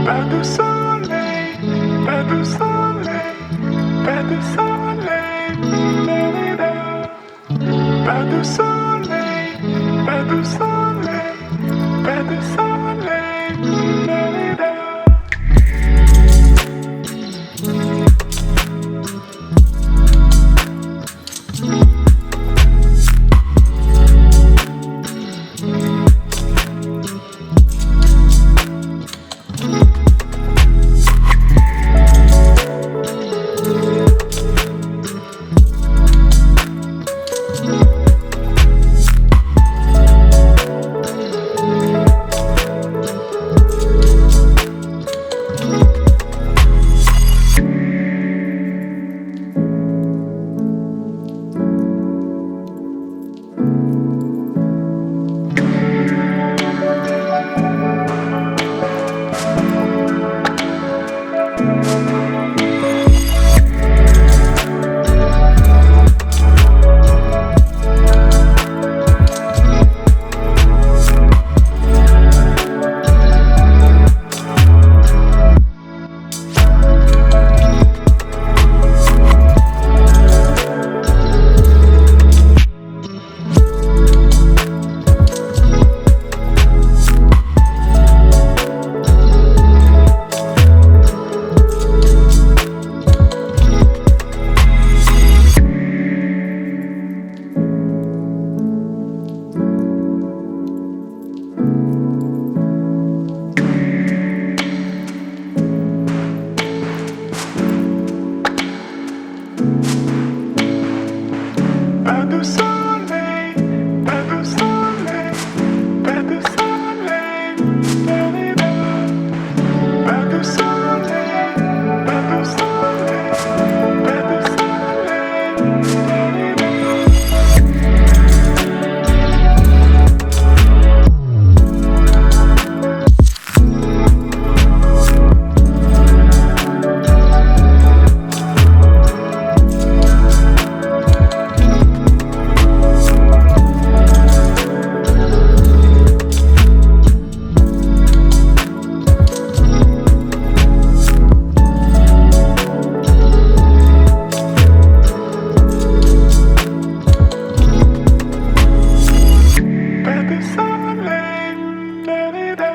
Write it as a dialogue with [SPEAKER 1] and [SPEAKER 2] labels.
[SPEAKER 1] Pas de soleil, pas de soleil, pas de soleil, da-da-da. Pas de soleil, pas de soleil, pas de soleil, da-da-da. Pas de soleil, pas de soleil, pas de soleil, da-da-da. Pas de soleil, pas de soleil, pas de soleil, pas de soleil, da-da-da.